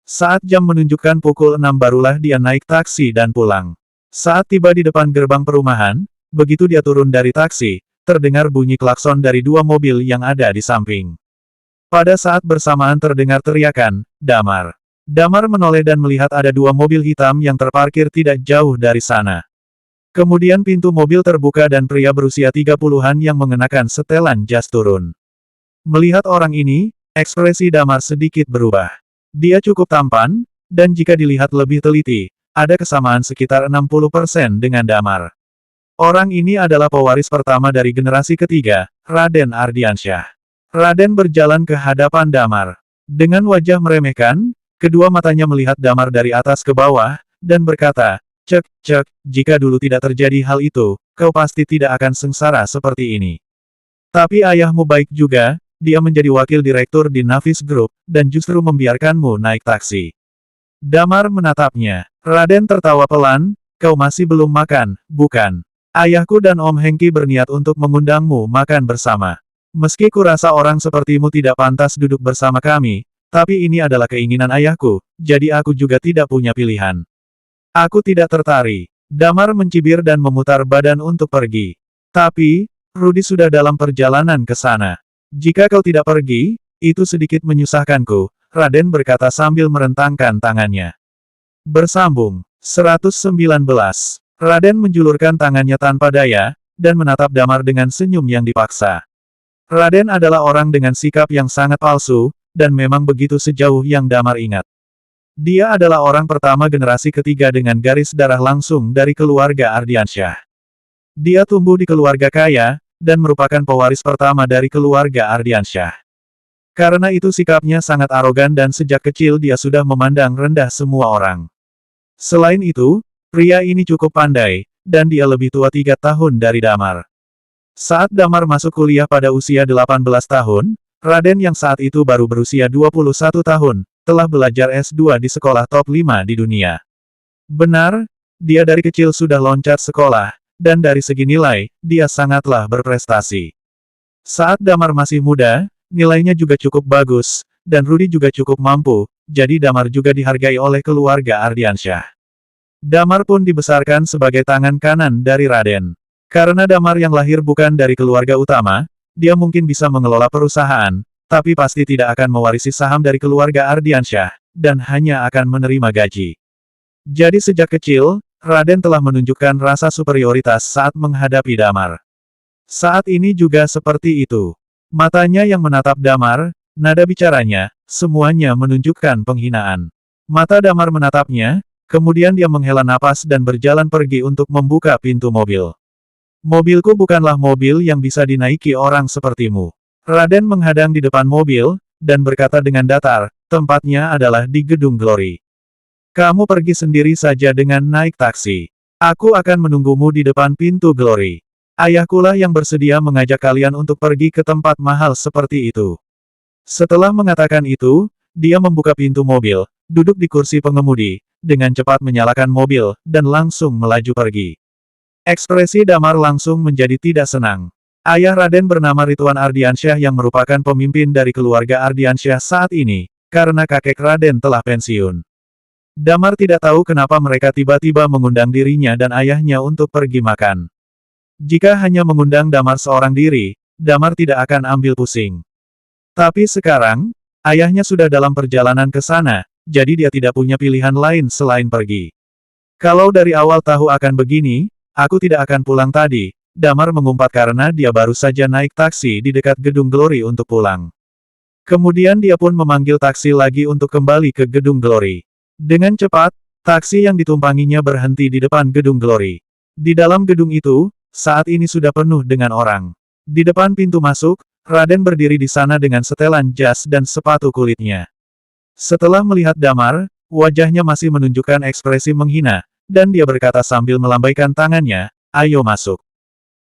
Speaker 1: Saat jam menunjukkan pukul 6 barulah dia naik taksi dan pulang. Saat tiba di depan gerbang perumahan, begitu dia turun dari taksi, terdengar bunyi klakson dari 2 mobil yang ada di samping. Pada saat bersamaan terdengar teriakan, Damar. Damar menoleh dan melihat ada 2 mobil hitam yang terparkir tidak jauh dari sana. Kemudian pintu mobil terbuka dan pria berusia 30-an yang mengenakan setelan jas turun. Melihat orang ini, ekspresi Damar sedikit berubah. Dia cukup tampan, dan jika dilihat lebih teliti, ada kesamaan sekitar 60% dengan Damar. Orang ini adalah pewaris pertama dari generasi ketiga, Raden Ardiansyah. Raden berjalan ke hadapan Damar. Dengan wajah meremehkan, kedua matanya melihat Damar dari atas ke bawah, dan berkata, cek, jika dulu tidak terjadi hal itu, kau pasti tidak akan sengsara seperti ini. Tapi ayahmu baik juga, dia menjadi wakil direktur di Navis Group, dan justru membiarkanmu naik taksi. Damar menatapnya. Raden tertawa pelan, kau masih belum makan, bukan? Ayahku dan Om Hengki berniat untuk mengundangmu makan bersama. Meski kurasa orang sepertimu tidak pantas duduk bersama kami, tapi ini adalah keinginan ayahku, jadi aku juga tidak punya pilihan. Aku tidak tertarik. Damar mencibir dan memutar badan untuk pergi. Tapi, Rudy sudah dalam perjalanan ke sana. Jika kau tidak pergi, itu sedikit menyusahkanku, Raden berkata sambil merentangkan tangannya. Bersambung. 119. Raden menjulurkan tangannya tanpa daya, dan menatap Damar dengan senyum yang dipaksa. Raden adalah orang dengan sikap yang sangat palsu, dan memang begitu sejauh yang Damar ingat. Dia adalah orang pertama generasi ketiga dengan garis darah langsung dari keluarga Ardiansyah. Dia tumbuh di keluarga kaya, dan merupakan pewaris pertama dari keluarga Ardiansyah. Karena itu sikapnya sangat arogan dan sejak kecil dia sudah memandang rendah semua orang. Selain itu, pria ini cukup pandai, dan dia lebih tua 3 tahun dari Damar. Saat Damar masuk kuliah pada usia 18 tahun, Raden yang saat itu baru berusia 21 tahun, telah belajar S2 di sekolah top 5 di dunia. Benar, dia dari kecil sudah loncat sekolah, dan dari segi nilai, dia sangatlah berprestasi. Saat Damar masih muda, nilainya juga cukup bagus, dan Rudy juga cukup mampu, jadi Damar juga dihargai oleh keluarga Ardiansyah. Damar pun dibesarkan sebagai tangan kanan dari Raden. Karena Damar yang lahir bukan dari keluarga utama, dia mungkin bisa mengelola perusahaan, tapi pasti tidak akan mewarisi saham dari keluarga Ardiansyah, dan hanya akan menerima gaji. Jadi sejak kecil, Raden telah menunjukkan rasa superioritas saat menghadapi Damar. Saat ini juga seperti itu. Matanya yang menatap Damar, nada bicaranya, semuanya menunjukkan penghinaan. Mata Damar menatapnya, kemudian dia menghela napas dan berjalan pergi untuk membuka pintu mobil. Mobilku bukanlah mobil yang bisa dinaiki orang sepertimu. Raden menghadang di depan mobil, dan berkata dengan datar, tempatnya adalah di Gedung Glory. Kamu pergi sendiri saja dengan naik taksi. Aku akan menunggumu di depan pintu Glory. Ayahkulah yang bersedia mengajak kalian untuk pergi ke tempat mahal seperti itu. Setelah mengatakan itu, dia membuka pintu mobil, duduk di kursi pengemudi, dengan cepat menyalakan mobil, dan langsung melaju pergi. Ekspresi Damar langsung menjadi tidak senang. Ayah Raden bernama Rituan Ardiansyah yang merupakan pemimpin dari keluarga Ardiansyah saat ini, karena kakek Raden telah pensiun. Damar tidak tahu kenapa mereka tiba-tiba mengundang dirinya dan ayahnya untuk pergi makan. Jika hanya mengundang Damar seorang diri, Damar tidak akan ambil pusing. Tapi sekarang, ayahnya sudah dalam perjalanan ke sana, jadi dia tidak punya pilihan lain selain pergi. Kalau dari awal tahu akan begini, aku tidak akan pulang tadi, Damar mengumpat karena dia baru saja naik taksi di dekat Gedung Glory untuk pulang. Kemudian dia pun memanggil taksi lagi untuk kembali ke Gedung Glory. Dengan cepat, taksi yang ditumpanginya berhenti di depan Gedung Glory. Di dalam gedung itu, saat ini sudah penuh dengan orang. Di depan pintu masuk, Raden berdiri di sana dengan setelan jas dan sepatu kulitnya. Setelah melihat Damar, wajahnya masih menunjukkan ekspresi menghina, dan dia berkata sambil melambaikan tangannya, ayo masuk.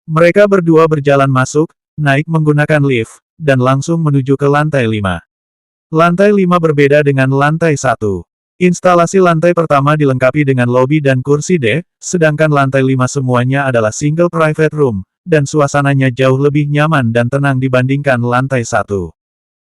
Speaker 1: Mereka berdua berjalan masuk, naik menggunakan lift, dan langsung menuju ke lantai 5. Lantai 5 berbeda dengan lantai 1. Instalasi lantai pertama dilengkapi dengan lobi dan kursi D, sedangkan lantai 5 semuanya adalah single private room, dan suasananya jauh lebih nyaman dan tenang dibandingkan lantai 1.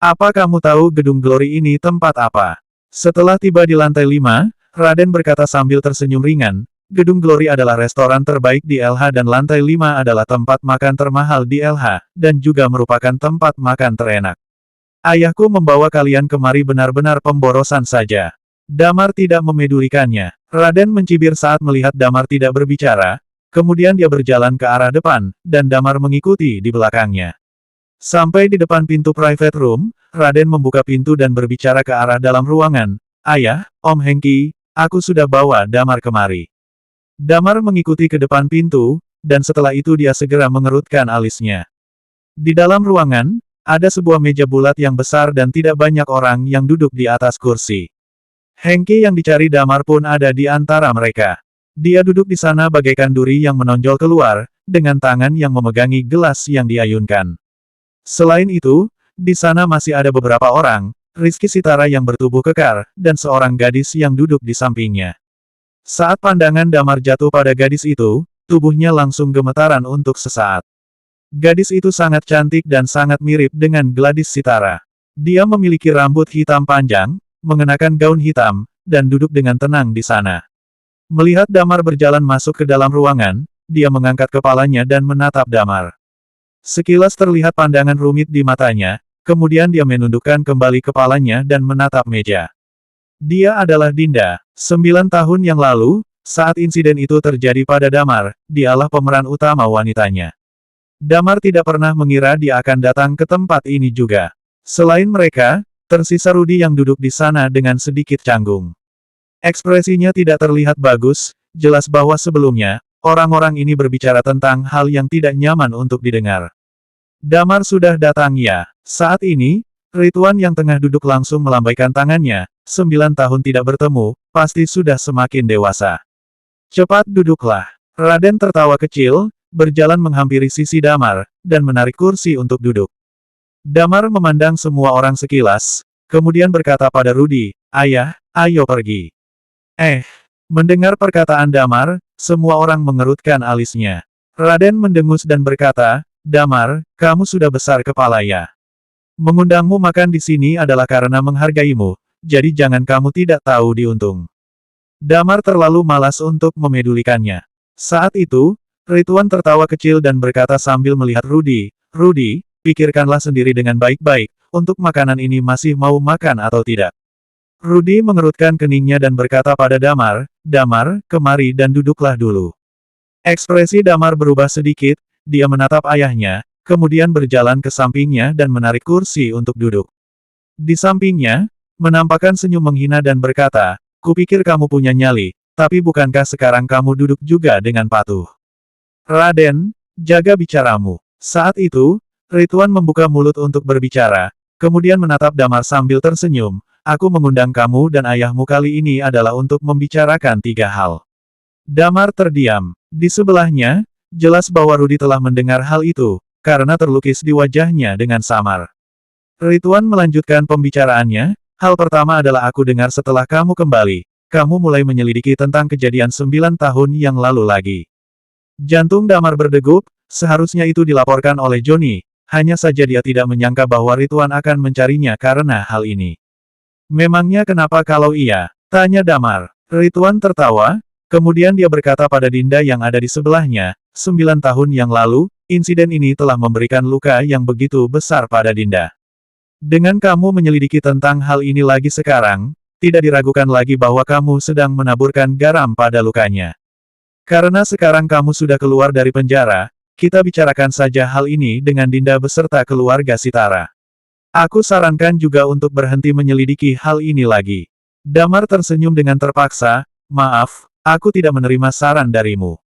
Speaker 1: Apa kamu tahu Gedung Glory ini tempat apa? Setelah tiba di lantai 5, Raden berkata sambil tersenyum ringan, Gedung Glory adalah restoran terbaik di LH dan lantai 5 adalah tempat makan termahal di LH, dan juga merupakan tempat makan terenak. Ayahku membawa kalian kemari benar-benar pemborosan saja. Damar tidak memedulikannya. Raden mencibir saat melihat Damar tidak berbicara, kemudian dia berjalan ke arah depan, dan Damar mengikuti di belakangnya. Sampai di depan pintu private room, Raden membuka pintu dan berbicara ke arah dalam ruangan, Ayah, Om Hengki, aku sudah bawa Damar kemari. Damar mengikuti ke depan pintu, dan setelah itu dia segera mengerutkan alisnya. Di dalam ruangan, ada sebuah meja bulat yang besar dan tidak banyak orang yang duduk di atas kursi. Hengki yang dicari Damar pun ada di antara mereka. Dia duduk di sana bagaikan duri yang menonjol keluar, dengan tangan yang memegangi gelas yang diayunkan. Selain itu, di sana masih ada beberapa orang, Rizky Sitara yang bertubuh kekar, dan seorang gadis yang duduk di sampingnya. Saat pandangan Damar jatuh pada gadis itu, tubuhnya langsung gemetaran untuk sesaat. Gadis itu sangat cantik dan sangat mirip dengan Gladys Sitara. Dia memiliki rambut hitam panjang, mengenakan gaun hitam, dan duduk dengan tenang di sana. Melihat Damar berjalan masuk ke dalam ruangan, dia mengangkat kepalanya dan menatap Damar. Sekilas terlihat pandangan rumit di matanya, kemudian dia menundukkan kembali kepalanya dan menatap meja. Dia adalah Dinda. 9 tahun yang lalu, saat insiden itu terjadi pada Damar, dialah pemeran utama wanitanya. Damar tidak pernah mengira dia akan datang ke tempat ini juga. Selain mereka, tersisa Rudy yang duduk di sana dengan sedikit canggung. Ekspresinya tidak terlihat bagus, jelas bahwa sebelumnya, orang-orang ini berbicara tentang hal yang tidak nyaman untuk didengar. Damar sudah datang ya. Saat ini, Rituan yang tengah duduk langsung melambaikan tangannya, 9 tahun tidak bertemu, pasti sudah semakin dewasa. Cepat duduklah. Raden tertawa kecil, berjalan menghampiri sisi Damar, dan menarik kursi untuk duduk. Damar memandang semua orang sekilas, kemudian berkata pada Rudy, "Ayah, ayo pergi." Mendengar perkataan Damar, semua orang mengerutkan alisnya. Raden mendengus dan berkata, "Damar, kamu sudah besar kepala ya. Mengundangmu makan di sini adalah karena menghargaimu, jadi jangan kamu tidak tahu diuntung." Damar terlalu malas untuk memedulikannya. Saat itu, Rituan tertawa kecil dan berkata sambil melihat Rudy, "Rudy, pikirkanlah sendiri dengan baik-baik, untuk makanan ini masih mau makan atau tidak." Rudy mengerutkan keningnya dan berkata pada Damar, "Damar, kemari dan duduklah dulu." Ekspresi Damar berubah sedikit, dia menatap ayahnya, kemudian berjalan ke sampingnya dan menarik kursi untuk duduk. Di sampingnya, menampakkan senyum menghina dan berkata, "Kupikir kamu punya nyali, tapi bukankah sekarang kamu duduk juga dengan patuh?" "Raden, jaga bicaramu." Saat itu, Rituan membuka mulut untuk berbicara, kemudian menatap Damar sambil tersenyum, "Aku mengundang kamu dan ayahmu kali ini adalah untuk membicarakan 3 hal." Damar terdiam. Di sebelahnya, jelas bahwa Rudy telah mendengar hal itu, karena terlukis di wajahnya dengan samar. Rituan melanjutkan pembicaraannya, "Hal pertama adalah aku dengar setelah kamu kembali, kamu mulai menyelidiki tentang kejadian 9 tahun yang lalu lagi." Jantung Damar berdegup, seharusnya itu dilaporkan oleh Johnny, hanya saja dia tidak menyangka bahwa Rituan akan mencarinya karena hal ini. "Memangnya kenapa kalau iya?" tanya Damar. Rituan tertawa, kemudian dia berkata pada Dinda yang ada di sebelahnya, 9 tahun yang lalu, insiden ini telah memberikan luka yang begitu besar pada Dinda. Dengan kamu menyelidiki tentang hal ini lagi sekarang, tidak diragukan lagi bahwa kamu sedang menaburkan garam pada lukanya. Karena sekarang kamu sudah keluar dari penjara, kita bicarakan saja hal ini dengan Dinda beserta keluarga Sitara. Aku sarankan juga untuk berhenti menyelidiki hal ini lagi." Damar tersenyum dengan terpaksa, "Maaf, aku tidak menerima saran darimu."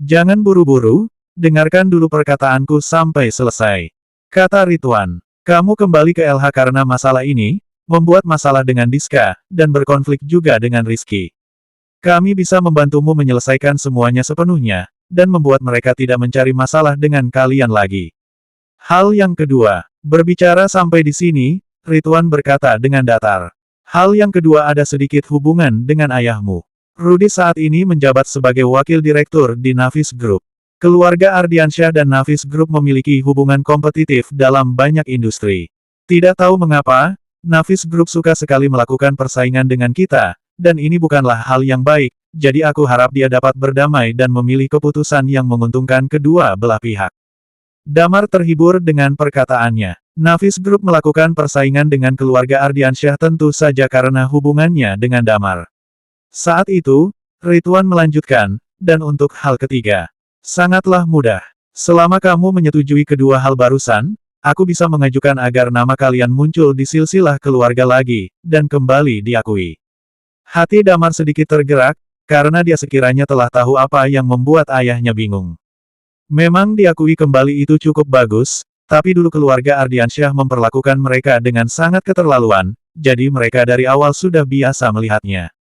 Speaker 1: "Jangan buru-buru, dengarkan dulu perkataanku sampai selesai," kata Rituan. "Kamu kembali ke LH karena masalah ini, membuat masalah dengan Diska, dan berkonflik juga dengan Rizky. Kami bisa membantumu menyelesaikan semuanya sepenuhnya, dan membuat mereka tidak mencari masalah dengan kalian lagi." Hal yang kedua, berbicara sampai di sini, Rituan berkata dengan datar. "Hal yang kedua ada sedikit hubungan dengan ayahmu. Rudy saat ini menjabat sebagai wakil direktur di Navis Group. Keluarga Ardiansyah dan Navis Group memiliki hubungan kompetitif dalam banyak industri. Tidak tahu mengapa, Navis Group suka sekali melakukan persaingan dengan kita, dan ini bukanlah hal yang baik, jadi aku harap dia dapat berdamai dan memilih keputusan yang menguntungkan kedua belah pihak." Damar terhibur dengan perkataannya. Navis Group melakukan persaingan dengan keluarga Ardiansyah tentu saja karena hubungannya dengan Damar. Saat itu, Rituan melanjutkan, "Dan untuk hal ketiga, sangatlah mudah. Selama kamu menyetujui kedua hal barusan, aku bisa mengajukan agar nama kalian muncul di silsilah keluarga lagi, dan kembali diakui." Hati Damar sedikit tergerak, karena dia sekiranya telah tahu apa yang membuat ayahnya bingung. Memang diakui kembali itu cukup bagus, tapi dulu keluarga Ardiansyah memperlakukan mereka dengan sangat keterlaluan, jadi mereka dari awal sudah biasa melihatnya.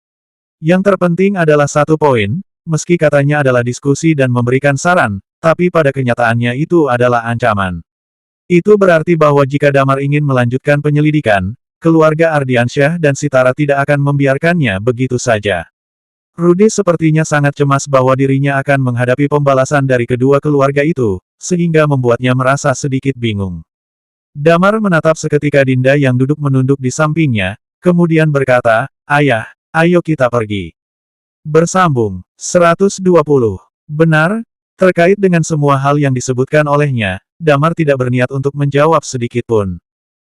Speaker 1: Yang terpenting adalah satu poin, meski katanya adalah diskusi dan memberikan saran, tapi pada kenyataannya itu adalah ancaman. Itu berarti bahwa jika Damar ingin melanjutkan penyelidikan, keluarga Ardiansyah dan Sitara tidak akan membiarkannya begitu saja. Rudy sepertinya sangat cemas bahwa dirinya akan menghadapi pembalasan dari kedua keluarga itu, sehingga membuatnya merasa sedikit bingung. Damar menatap seketika Dinda yang duduk menunduk di sampingnya, kemudian berkata, "Ayah, ayo kita pergi." Bersambung. 120. Benar, terkait dengan semua hal yang disebutkan olehnya, Damar tidak berniat untuk menjawab sedikit pun.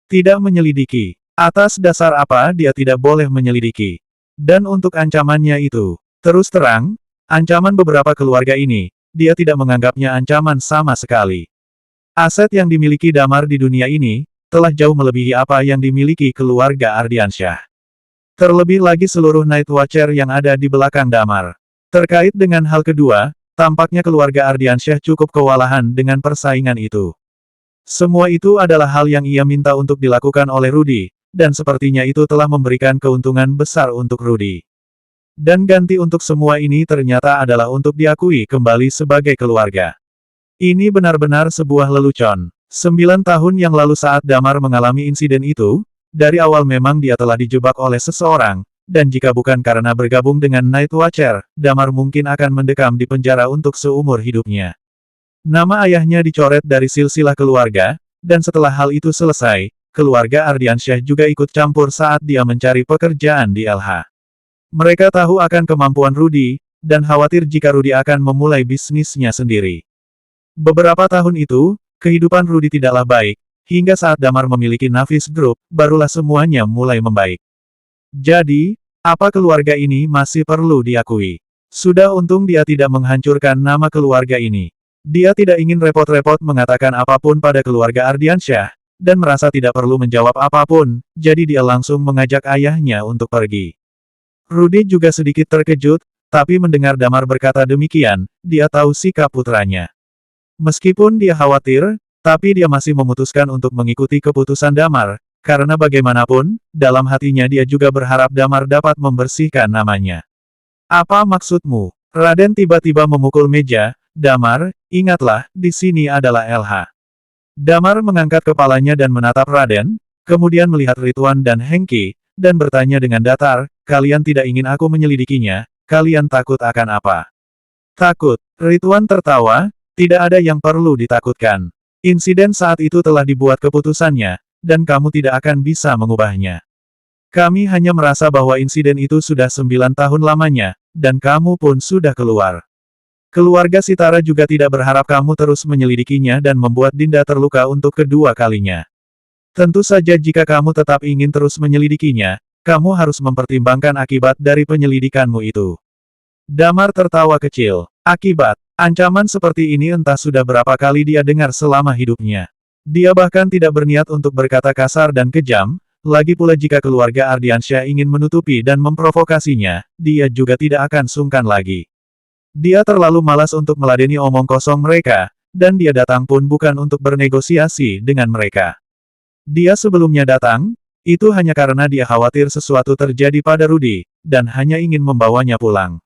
Speaker 1: Tidak menyelidiki. Atas dasar apa dia tidak boleh menyelidiki. Dan untuk ancamannya itu, terus terang, ancaman beberapa keluarga ini, dia tidak menganggapnya ancaman sama sekali. Aset yang dimiliki Damar di dunia ini, telah jauh melebihi apa yang dimiliki keluarga Ardiansyah. Terlebih lagi seluruh Night Watcher yang ada di belakang Damar. Terkait dengan hal kedua, tampaknya keluarga Ardiansyah cukup kewalahan dengan persaingan itu. Semua itu adalah hal yang ia minta untuk dilakukan oleh Rudy, dan sepertinya itu telah memberikan keuntungan besar untuk Rudy. Dan ganti untuk semua ini ternyata adalah untuk diakui kembali sebagai keluarga. Ini benar-benar sebuah lelucon. 9 tahun yang lalu saat Damar mengalami insiden itu, dari awal memang dia telah dijebak oleh seseorang, dan jika bukan karena bergabung dengan Night Watcher, Damar mungkin akan mendekam di penjara untuk seumur hidupnya. Nama ayahnya dicoret dari silsilah keluarga, dan setelah hal itu selesai, keluarga Ardiansyah juga ikut campur saat dia mencari pekerjaan di LH. Mereka tahu akan kemampuan Rudy, dan khawatir jika Rudy akan memulai bisnisnya sendiri. Beberapa tahun itu, kehidupan Rudy tidaklah baik, hingga saat Damar memiliki Navis Group, barulah semuanya mulai membaik. Jadi, apa keluarga ini masih perlu diakui? Sudah untung dia tidak menghancurkan nama keluarga ini. Dia tidak ingin repot-repot mengatakan apapun pada keluarga Ardiansyah, dan merasa tidak perlu menjawab apapun, jadi dia langsung mengajak ayahnya untuk pergi. Rudy juga sedikit terkejut, tapi mendengar Damar berkata demikian, dia tahu sikap putranya. Meskipun dia khawatir, tapi dia masih memutuskan untuk mengikuti keputusan Damar, karena bagaimanapun, dalam hatinya dia juga berharap Damar dapat membersihkan namanya. Apa maksudmu? Raden tiba-tiba memukul meja. Damar, ingatlah, di sini adalah LH. Damar mengangkat kepalanya dan menatap Raden, kemudian melihat Ridwan dan Hengki, dan bertanya dengan datar, kalian tidak ingin aku menyelidikinya, kalian takut akan apa? Takut. Ridwan tertawa, tidak ada yang perlu ditakutkan. Insiden saat itu telah dibuat keputusannya, dan kamu tidak akan bisa mengubahnya. Kami hanya merasa bahwa insiden itu sudah 9 tahun lamanya, dan kamu pun sudah keluar. Keluarga Sitara juga tidak berharap kamu terus menyelidikinya dan membuat Dinda terluka untuk kedua kalinya. Tentu saja jika kamu tetap ingin terus menyelidikinya, kamu harus mempertimbangkan akibat dari penyelidikanmu itu. Damar tertawa kecil. Akibat. Ancaman seperti ini entah sudah berapa kali dia dengar selama hidupnya. Dia bahkan tidak berniat untuk berkata kasar dan kejam, lagi pula jika keluarga Ardiansyah ingin menutupi dan memprovokasinya, dia juga tidak akan sungkan lagi. Dia terlalu malas untuk meladeni omong kosong mereka, dan dia datang pun bukan untuk bernegosiasi dengan mereka. Dia sebelumnya datang, itu hanya karena dia khawatir sesuatu terjadi pada Rudy, dan hanya ingin membawanya pulang.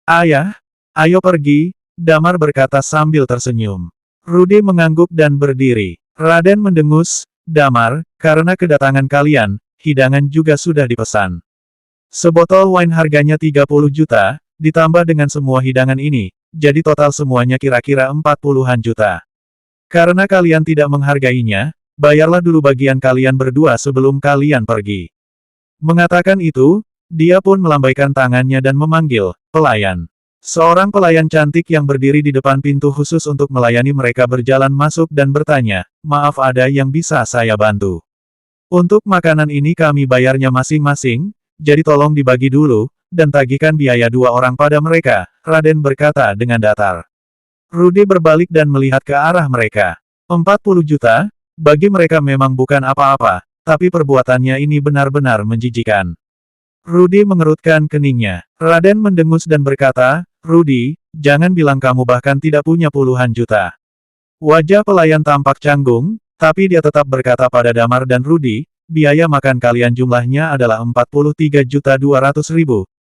Speaker 1: Ayah, ayo pergi. Damar berkata sambil tersenyum. Rudy mengangguk dan berdiri. Raden mendengus, Damar, karena kedatangan kalian, hidangan juga sudah dipesan. Sebotol wine harganya 30 juta, ditambah dengan semua hidangan ini, jadi total semuanya kira-kira 40-an juta. Karena kalian tidak menghargainya, bayarlah dulu bagian kalian berdua sebelum kalian pergi. Mengatakan itu, dia pun melambaikan tangannya dan memanggil pelayan. Seorang pelayan cantik yang berdiri di depan pintu khusus untuk melayani mereka berjalan masuk dan bertanya, maaf ada yang bisa saya bantu. Untuk makanan ini kami bayarnya masing-masing, jadi tolong dibagi dulu, dan tagihkan biaya 2 orang pada mereka, Raden berkata dengan datar. Rudy berbalik dan melihat ke arah mereka. 40 juta, bagi mereka memang bukan apa-apa, tapi perbuatannya ini benar-benar menjijikan. Rudy mengerutkan keningnya. Raden mendengus dan berkata, Rudy, jangan bilang kamu bahkan tidak punya puluhan juta. Wajah pelayan tampak canggung, tapi dia tetap berkata pada Damar dan Rudy, biaya makan kalian jumlahnya adalah 43.200.000,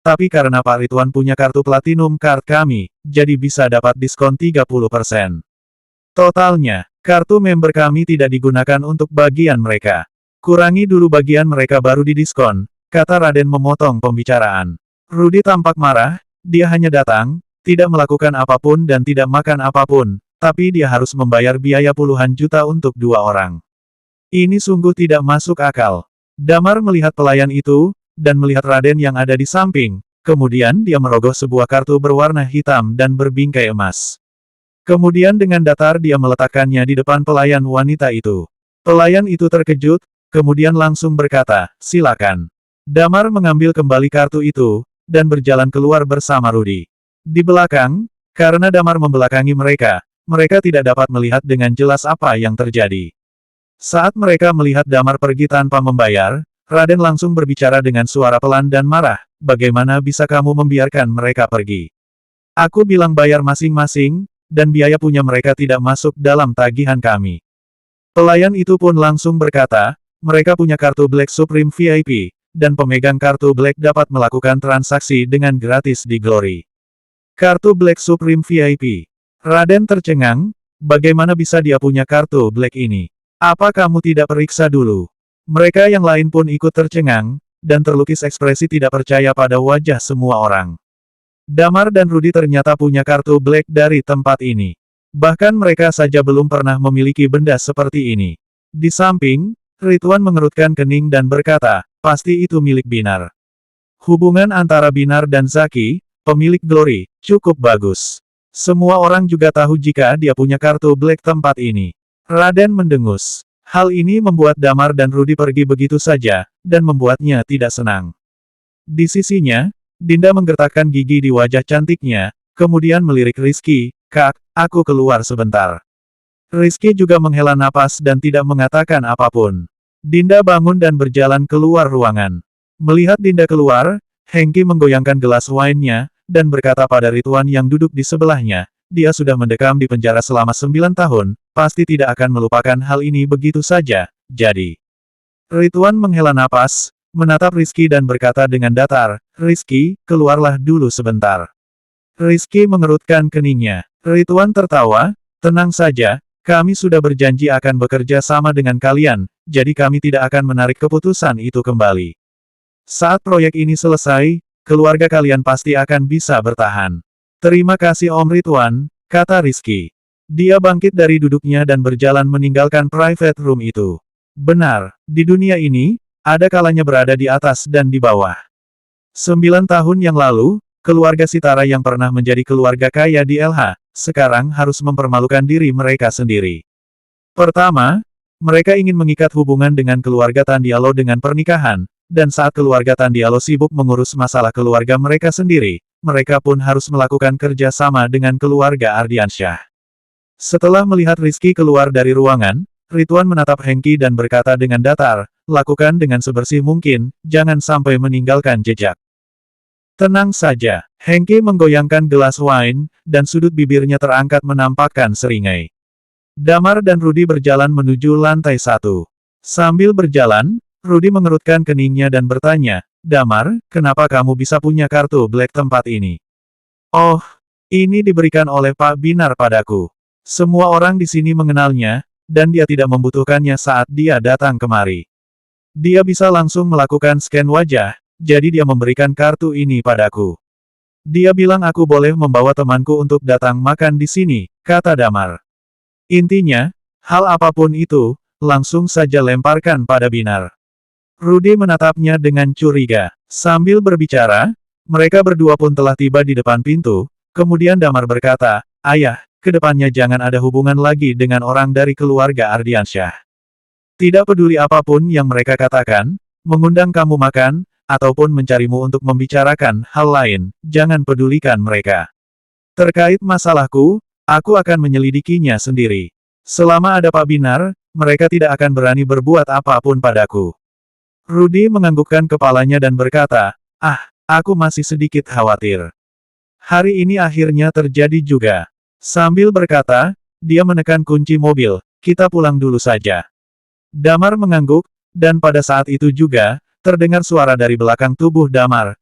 Speaker 1: tapi karena Pak Ridwan punya kartu Platinum Card kami, jadi bisa dapat diskon 30%. Totalnya, kartu member kami tidak digunakan untuk bagian mereka. Kurangi dulu bagian mereka baru didiskon, kata Raden memotong pembicaraan. Rudy tampak marah, dia hanya datang, tidak melakukan apapun dan tidak makan apapun, tapi dia harus membayar biaya puluhan juta untuk 2 orang. Ini sungguh tidak masuk akal. Damar melihat pelayan itu, dan melihat Raden yang ada di samping, kemudian dia merogoh sebuah kartu berwarna hitam dan berbingkai emas. Kemudian dengan datar dia meletakkannya di depan pelayan wanita itu. Pelayan itu terkejut, kemudian langsung berkata, "Silakan." Damar mengambil kembali kartu itu, dan berjalan keluar bersama Rudy. Di belakang, karena Damar membelakangi mereka tidak dapat melihat dengan jelas apa yang terjadi. Saat mereka melihat Damar pergi tanpa membayar, Raden langsung berbicara dengan suara pelan dan marah, "Bagaimana bisa kamu membiarkan mereka pergi? Aku bilang bayar masing-masing, dan biaya punya mereka tidak masuk dalam tagihan kami." Pelayan itu pun langsung berkata, "Mereka punya kartu Black Supreme VIP, dan pemegang kartu Black dapat melakukan transaksi dengan gratis di Glory." Kartu Black Supreme VIP. Raden tercengang, bagaimana bisa dia punya kartu Black ini? Apa kamu tidak periksa dulu? Mereka yang lain pun ikut tercengang, dan terlukis ekspresi tidak percaya pada wajah semua orang. Damar dan Rudy ternyata punya kartu Black dari tempat ini. Bahkan mereka saja belum pernah memiliki benda seperti ini. Di samping, Ridwan mengerutkan kening dan berkata, "Pasti itu milik Binar." Hubungan antara Binar dan Zaki, pemilik Glory, cukup bagus. Semua orang juga tahu jika dia punya kartu Black tempat ini. Raden mendengus. Hal ini membuat Damar dan Rudy pergi begitu saja, dan membuatnya tidak senang. Di sisinya, Dinda menggertakkan gigi di wajah cantiknya, kemudian melirik Rizky, "Kak, aku keluar sebentar." Rizky juga menghela napas dan tidak mengatakan apapun. Dinda bangun dan berjalan keluar ruangan. Melihat Dinda keluar, Hengki menggoyangkan gelas wine-nya, dan berkata pada Ridwan yang duduk di sebelahnya, "Dia sudah mendekam di penjara selama 9 tahun, pasti tidak akan melupakan hal ini begitu saja, jadi." Ridwan menghela napas, menatap Rizky dan berkata dengan datar, "Rizky, keluarlah dulu sebentar." Rizky mengerutkan keningnya. Ridwan tertawa, "Tenang saja, kami sudah berjanji akan bekerja sama dengan kalian, jadi kami tidak akan menarik keputusan itu kembali. Saat proyek ini selesai, keluarga kalian pasti akan bisa bertahan." "Terima kasih Om Ridwan," kata Rizky. Dia bangkit dari duduknya dan berjalan meninggalkan private room itu. Benar, di dunia ini, ada kalanya berada di atas dan di bawah. 9 tahun yang lalu, keluarga Sitara yang pernah menjadi keluarga kaya di LH, sekarang harus mempermalukan diri mereka sendiri. Pertama, mereka ingin mengikat hubungan dengan keluarga Tandialo dengan pernikahan, dan saat keluarga Tandialo sibuk mengurus masalah keluarga mereka sendiri, mereka pun harus melakukan kerja sama dengan keluarga Ardiansyah. Setelah melihat Rizky keluar dari ruangan, Ridwan menatap Hengki dan berkata dengan datar, "Lakukan dengan sebersih mungkin, jangan sampai meninggalkan jejak." "Tenang saja." Hengki menggoyangkan gelas wine, dan sudut bibirnya terangkat menampakkan seringai. Damar dan Rudy berjalan menuju lantai 1. Sambil berjalan, Rudy mengerutkan keningnya dan bertanya, "Damar, kenapa kamu bisa punya kartu Black tempat ini?" "Oh, ini diberikan oleh Pak Binar padaku. Semua orang di sini mengenalnya, dan dia tidak membutuhkannya saat dia datang kemari. Dia bisa langsung melakukan scan wajah, jadi dia memberikan kartu ini padaku. Dia bilang aku boleh membawa temanku untuk datang makan di sini," kata Damar. Intinya, hal apapun itu, langsung saja lemparkan pada Binar. Rudy menatapnya dengan curiga. Sambil berbicara, mereka berdua pun telah tiba di depan pintu, kemudian Damar berkata, "Ayah, kedepannya jangan ada hubungan lagi dengan orang dari keluarga Ardiansyah. Tidak peduli apapun yang mereka katakan, mengundang kamu makan, ataupun mencarimu untuk membicarakan hal lain, jangan pedulikan mereka. Terkait masalahku, aku akan menyelidikinya sendiri. Selama ada Pak Binar, mereka tidak akan berani berbuat apapun padaku." Rudy menganggukkan kepalanya dan berkata, aku masih sedikit khawatir. Hari ini akhirnya terjadi juga." Sambil berkata, dia menekan kunci mobil, "Kita pulang dulu saja." Damar mengangguk, dan pada saat itu juga, terdengar suara dari belakang tubuh Damar.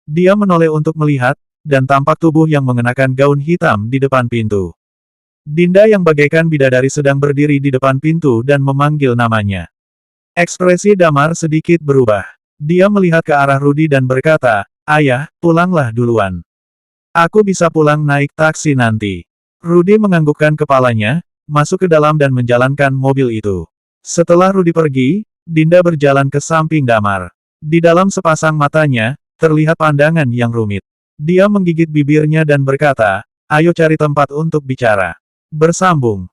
Speaker 1: Dia menoleh untuk melihat, dan tampak tubuh yang mengenakan gaun hitam di depan pintu. Dinda yang bagaikan bidadari sedang berdiri di depan pintu dan memanggil namanya. Ekspresi Damar sedikit berubah. Dia melihat ke arah Rudy dan berkata, "Ayah, pulanglah duluan. Aku bisa pulang naik taksi nanti." Rudy menganggukkan kepalanya, masuk ke dalam dan menjalankan mobil itu. Setelah Rudy pergi, Dinda berjalan ke samping Damar. Di dalam sepasang matanya, Terlihat pandangan yang rumit. Dia menggigit bibirnya dan berkata, ayo cari tempat untuk bicara. Bersambung.